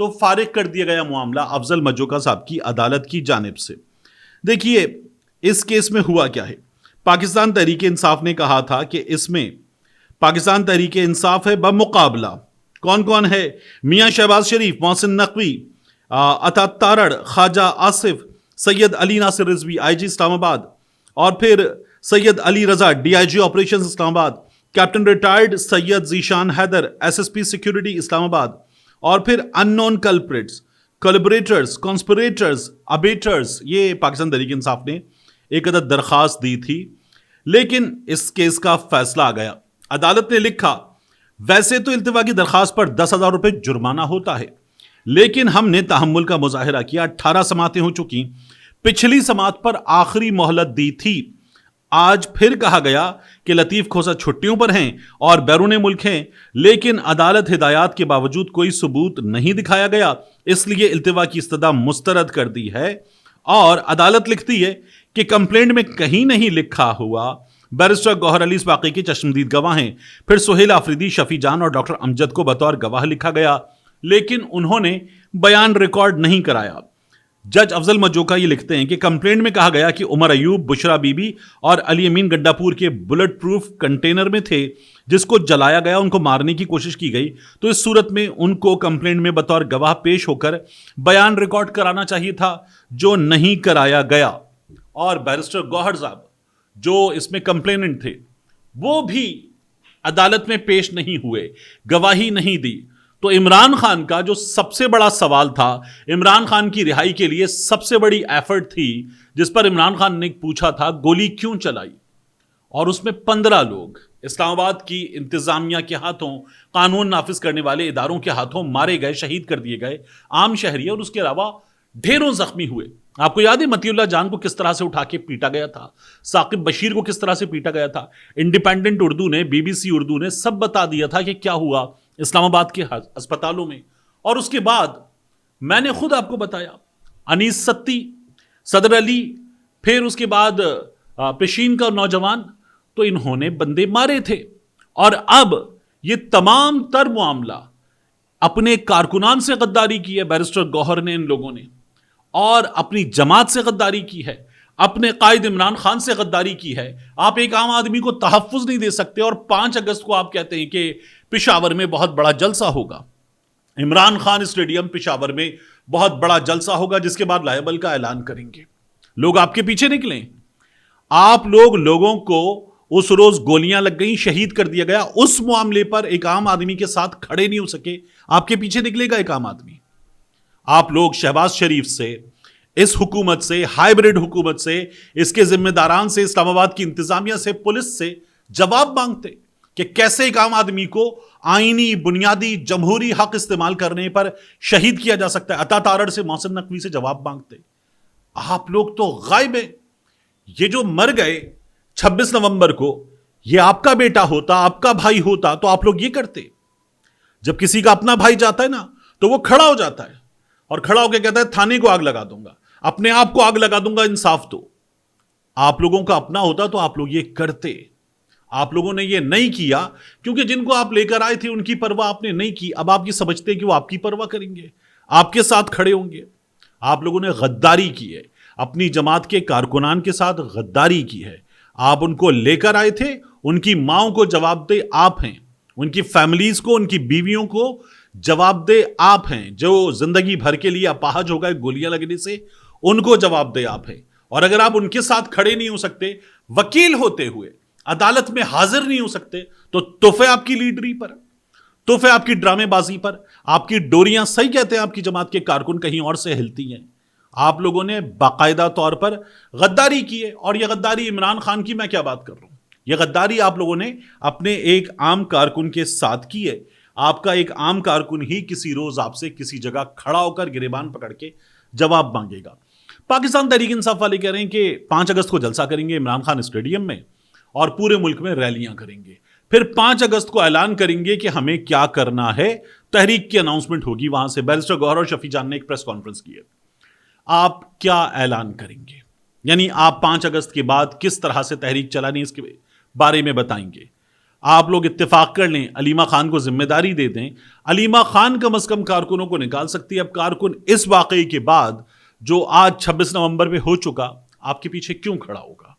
تو فارغ کر دیا گیا معاملہ افضل مجوکا صاحب کی عدالت کی جانب سے۔ دیکھیے اس کیس میں ہوا کیا ہے۔ پاکستان تحریک انصاف نے کہا تھا کہ اس میں پاکستان تحریک انصاف ہے بمقابلہ کون کون ہے؟ میاں شہباز شریف، محسن نقوی، عطا تارڑ، خواجہ آصف، سید علی ناصر رضوی آئی جی اسلام آباد، اور پھر سید Ali Raza D I G operations Islamabad, captain retired Syed Zeeshan Haider S S P security Islamabad, اور پھر ان نون کلپریٹس، کولیبریٹرز، کانسپریٹرز، ابیٹرز۔ یہ پاکستان تحریک انصاف نے ایک عدد درخواست دی تھی، لیکن اس کیس کا فیصلہ آ گیا۔ عدالت نے لکھا ویسے تو التوا کی درخواست پر 10,000 روپے جرمانہ ہوتا ہے، لیکن ہم نے تحمل کا مظاہرہ کیا، 18 سماعتیں ہو چکی، پچھلی سماعت پر آخری مہلت دی تھی، آج پھر کہا گیا کہ لطیف کھوسا چھٹیوں پر ہیں اور بیرون ملک ہیں، لیکن عدالت ہدایات کے باوجود کوئی ثبوت نہیں دکھایا گیا، اس لیے التوا کی استدعا مسترد کر دی ہے۔ اور عدالت لکھتی ہے کہ کمپلینٹ میں کہیں نہیں لکھا ہوا بیرسٹر گوہر علی اس واقعے کے چشمدید گواہ ہیں۔ پھر سہیل آفریدی، شفیع جان اور ڈاکٹر امجد کو بطور گواہ لکھا گیا، لیکن انہوں نے بیان ریکارڈ نہیں کرایا۔ جج افضل مجوکا یہ لکھتے ہیں کہ کمپلینٹ میں کہا گیا کہ عمر ایوب، بشرا بی بی اور علی امین گڈا پور کے بلٹ پروف کنٹینر میں تھے جس کو جلایا گیا، ان کو مارنے کی کوشش کی گئی، تو اس صورت میں ان کو کمپلینٹ میں بطور گواہ پیش ہو کر بیان ریکارڈ کرانا چاہیے تھا، جو نہیں کرایا گیا۔ اور بیرسٹر گوہر صاحب جو اس میں کمپلیننٹ تھے وہ بھی عدالت میں پیش نہیں ہوئے، گواہی نہیں دی۔ تو عمران خان کا جو سب سے بڑا سوال تھا، عمران خان کی رہائی کے لیے سب سے بڑی ایفرٹ تھی جس پر عمران خان نے پوچھا تھا گولی کیوں چلائی، اور اس میں 15 لوگ اسلام آباد کی انتظامیہ کے ہاتھوں، قانون نافذ کرنے والے اداروں کے ہاتھوں مارے گئے، شہید کر دیے گئے، عام شہری اور اس کے علاوہ ڈھیروں زخمی ہوئے۔ آپ کو یاد ہے متی اللہ جان کو کس طرح سے اٹھا کے پیٹا گیا تھا، ثاقب بشیر کو کس طرح سے پیٹا گیا تھا، انڈیپینڈنٹ اردو نے، بی بی سی اردو نے سب بتا دیا تھا کہ کیا ہوا اسلام آباد کے اسپتالوں میں۔ اور اس کے بعد میں نے خود آپ کو بتایا، انیس ستی، صدر علی، پھر اس کے بعد پشین کا نوجوان، تو انہوں نے بندے مارے تھے۔ اور اب یہ تمام تر معاملہ اپنے کارکنان سے غداری کی ہے بیرسٹر گوہر نے، ان لوگوں نے، اور اپنی جماعت سے غداری کی ہے، اپنے قائد عمران خان سے غداری کی ہے۔ آپ ایک عام آدمی کو تحفظ نہیں دے سکتے، اور 5 اگست کو آپ کہتے ہیں کہ پشاور میں بہت بڑا جلسہ ہوگا، عمران خان اسٹیڈیم پشاور میں بہت بڑا جلسہ ہوگا جس کے بعد لائبل کا اعلان کریں گے۔ لوگ آپ کے پیچھے نکلیں، آپ لوگوں کو اس روز گولیاں لگ گئیں، شہید کر دیا گیا، اس معاملے پر ایک عام آدمی کے ساتھ کھڑے نہیں ہو سکے، آپ کے پیچھے نکلے گا ایک عام آدمی؟ آپ لوگ شہباز شریف سے، اس حکومت سے، ہائیبریڈ حکومت سے، اس کے ذمہ داران سے، اسلام آباد کی انتظامیہ سے، پولیس سے جواب مانگتے کہ کیسے ایک عام آدمی کو آئینی بنیادی جمہوری حق استعمال کرنے پر شہید کیا جا سکتا ہے۔ عطا تارڑ سے، محسن نقوی سے جواب مانگتے۔ آپ لوگ تو غائب ہیں۔ یہ جو مر گئے 26 نومبر کو، یہ آپ کا بیٹا ہوتا، آپ کا بھائی ہوتا تو آپ لوگ یہ کرتے۔ جب کسی کا اپنا بھائی جاتا ہے نا تو وہ کھڑا ہو جاتا ہے اور کھڑا ہو کے کہتا ہے تھانے کو آگ لگا دوں گا، اپنے آپ کو آگ لگا دوں گا، انصاف دو۔ آپ لوگوں کا اپنا ہوتا تو آپ لوگ یہ کرتے۔ آپ لوگوں نے یہ نہیں کیا کیونکہ جن کو آپ لے کر آئے تھے ان کی پرواہ آپ نے نہیں کی۔ اب آپ یہ سمجھتے کہ وہ آپ کی پرواہ کریں گے، آپ کے ساتھ کھڑے ہوں گے۔ آپ لوگوں نے غداری کی ہے، اپنی جماعت کے کارکنان کے ساتھ غداری کی ہے۔ آپ ان کو لے کر آئے تھے، ان کی ماؤں کو جواب دہ آپ ہیں، ان کی فیملیز کو، ان کی بیویوں کو جواب دہ آپ ہیں، جو زندگی بھر کے لیے اپاہج ہو گئے گولیاں لگنے سے، ان کو جواب دہ آپ ہیں۔ اور اگر آپ ان کے ساتھ کھڑے نہیں ہو سکتے، وکیل ہوتے ہوئے عدالت میں حاضر نہیں ہو سکتے، تو تحفے آپ کی لیڈری پر، تحفے آپ کی ڈرامے بازی پر، آپ کی ڈوریاں، صحیح کہتے ہیں آپ کی جماعت کے کارکن کہیں اور سے ہلتی ہیں۔ آپ لوگوں نے باقاعدہ طور پر غداری کی ہے، اور یہ غداری عمران خان کی میں کیا بات کر رہا ہوں، یہ غداری آپ لوگوں نے اپنے ایک عام کارکن کے ساتھ کی ہے۔ آپ کا ایک عام کارکن ہی کسی روز آپ سے کسی جگہ کھڑا ہو کر گریبان پکڑ کے جواب مانگے گا۔ پاکستان تحریک انصاف والے کہہ رہے ہیں کہ 5 اگست کو جلسہ کریں گے عمران خان اسٹیڈیم میں، اور پورے ملک میں ریلیاں کریں گے، پھر 5 اگست کو اعلان کریں گے کہ ہمیں کیا کرنا ہے، تحریک کی اناؤنسمنٹ ہوگی وہاں سے۔ بیرسٹر گوہر اور شفیع جان نے ایک پریس کانفرنس کی ہے۔ آپ کیا اعلان کریں گے؟ یعنی آپ 5 اگست کے بعد کس طرح سے تحریک چلانی اس کے بارے میں بتائیں گے۔ آپ لوگ اتفاق کر لیں، علیمہ خان کو ذمہ داری دے دیں، علیمہ خان کم از کم کارکنوں کو نکال سکتی ہے۔ اب کارکن اس واقعے کے بعد جو آج 26 نومبر پہ ہو چکا، آپ کے پیچھے کیوں کھڑا ہوگا؟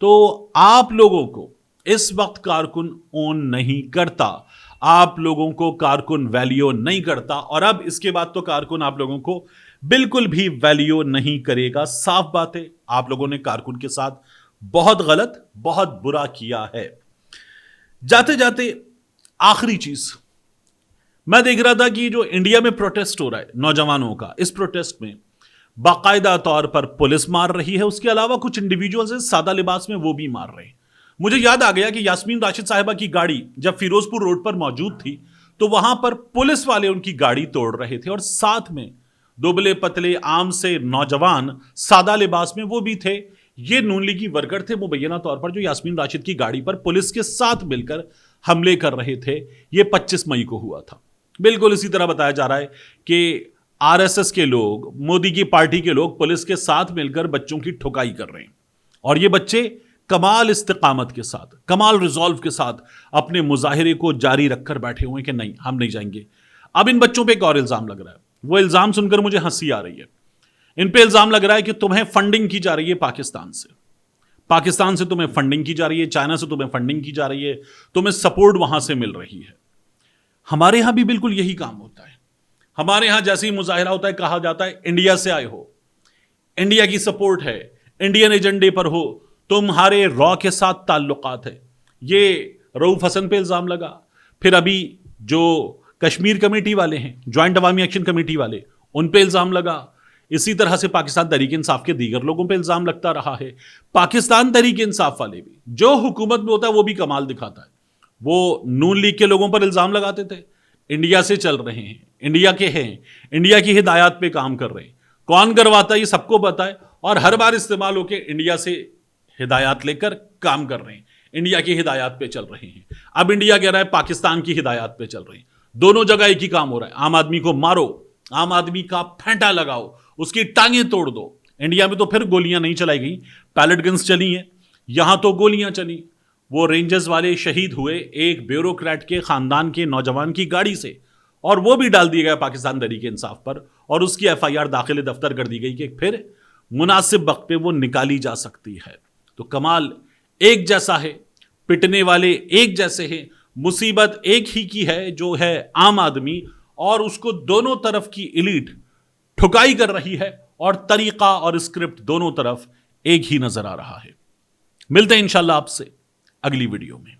تو آپ لوگوں کو اس وقت کارکن اون نہیں کرتا، آپ لوگوں کو کارکن ویلیو نہیں کرتا، اور اب اس کے بعد تو کارکن آپ لوگوں کو بالکل بھی ویلیو نہیں کرے گا۔ صاف بات ہے، آپ لوگوں نے کارکن کے ساتھ بہت غلط، بہت برا کیا ہے۔ جاتے جاتے آخری چیز، میں دیکھ رہا تھا کہ جو انڈیا میں پروٹیسٹ ہو رہا ہے نوجوانوں کا، اس پروٹیسٹ میں باقاعدہ طور پر پولیس مار رہی ہے، اس کے علاوہ کچھ انڈیویجولز ہیں سادہ لباس میں، وہ بھی مار رہے ہیں۔ مجھے یاد آ گیا کہ یاسمین راشد صاحبہ کی گاڑی جب فیروز پور روڈ پر موجود تھی تو وہاں پر پولیس والے ان کی گاڑی توڑ رہے تھے، اور ساتھ میں دبلے پتلے عام سے نوجوان سادہ لباس میں وہ بھی تھے۔ یہ نون لیگی ورکر تھے مبینہ طور پر، جو یاسمین راشد کی گاڑی پر پولیس کے ساتھ مل کر حملے کر رہے تھے۔ یہ 25 مئی کو ہوا تھا۔ بالکل اسی طرح بتایا جا رہا ہے کہ آر ایس ایس کے لوگ، مودی کی پارٹی کے لوگ پولیس کے ساتھ مل کر بچوں کی ٹھکائی کر رہے ہیں، اور یہ بچے کمال استقامت کے ساتھ، کمال ریزولو کے ساتھ اپنے مظاہرے کو جاری رکھ کر بیٹھے ہوئے کہ نہیں، ہم نہیں جائیں گے۔ اب ان بچوں پہ ایک اور الزام لگ رہا ہے، وہ الزام سن کر مجھے ہنسی آ رہی ہے۔ ان پہ الزام لگ رہا ہے کہ تمہیں فنڈنگ کی جا رہی ہے پاکستان سے تمہیں فنڈنگ کی جا رہی ہے، چائنا سے تمہیں فنڈنگ کی جا رہی ہے، تمہیں سپورٹ وہاں سے مل رہی ہے۔ ہمارے ہاں بھی بالکل یہی کام ہوتا ہے۔ ہمارے ہاں جیسے ہی مظاہرہ ہوتا ہے کہا جاتا ہے انڈیا سے آئے ہو، انڈیا کی سپورٹ ہے، انڈین ایجنڈے پر ہو، تمہارے را کے ساتھ تعلقات ہے۔ یہ رؤوف حسن پہ الزام لگا، پھر ابھی جو کشمیر کمیٹی والے ہیں، جوائنٹ عوامی ایکشن کمیٹی والے، ان پہ الزام لگا۔ اسی طرح سے پاکستان تحریک انصاف کے دیگر لوگوں پہ الزام لگتا رہا ہے۔ پاکستان تحریک انصاف والے بھی، جو حکومت میں ہوتا ہے وہ بھی کمال دکھاتا ہے۔ وہ نون لیگ کے لوگوں پر الزام لگاتے تھے، انڈیا سے چل رہے ہیں، انڈیا کے ہیں، انڈیا کی ہدایات پہ کام کر رہے ہیں، کون کرواتا ہے یہ سب کو پتا ہے، اور ہر بار استعمال ہو کے انڈیا سے ہدایات لے کر کام کر رہے ہیں، انڈیا کی ہدایات پہ چل رہے ہیں۔ اب انڈیا کہہ رہا ہے پاکستان کی ہدایات پہ چل رہے ہیں، دونوں جگہ ایک ہی کام ہو رہا ہے۔ عام آدمی کو مارو، عام آدمی کا پھینٹا لگاؤ، اس کی ٹانگیں توڑ دو۔ انڈیا میں تو پھر گولیاں نہیں چلائی گئیں، پیلٹ گنز چلی ہیں، یہاں تو گولیاں چلی۔ وہ رینجرز والے شہید ہوئے ایک بیوروکریٹ کے خاندان کے نوجوان کی گاڑی سے، اور وہ بھی ڈال دیا گیا پاکستان تحریک انصاف پر، اور اس کی ایف آئی آر داخل دفتر کر دی گئی کہ پھر مناسب وقت پہ وہ نکالی جا سکتی ہے۔ تو کمال ایک جیسا ہے، پٹنے والے ایک جیسے ہیں، مصیبت ایک ہی کی ہے جو ہے عام آدمی، اور اس کو دونوں طرف کی ایلیٹ ٹھکائی کر رہی ہے، اور طریقہ اور اسکرپٹ دونوں طرف ایک ہی نظر آ رہا ہے۔ ملتے ہیں انشاءاللہ آپ سے اگلی ویڈیو میں۔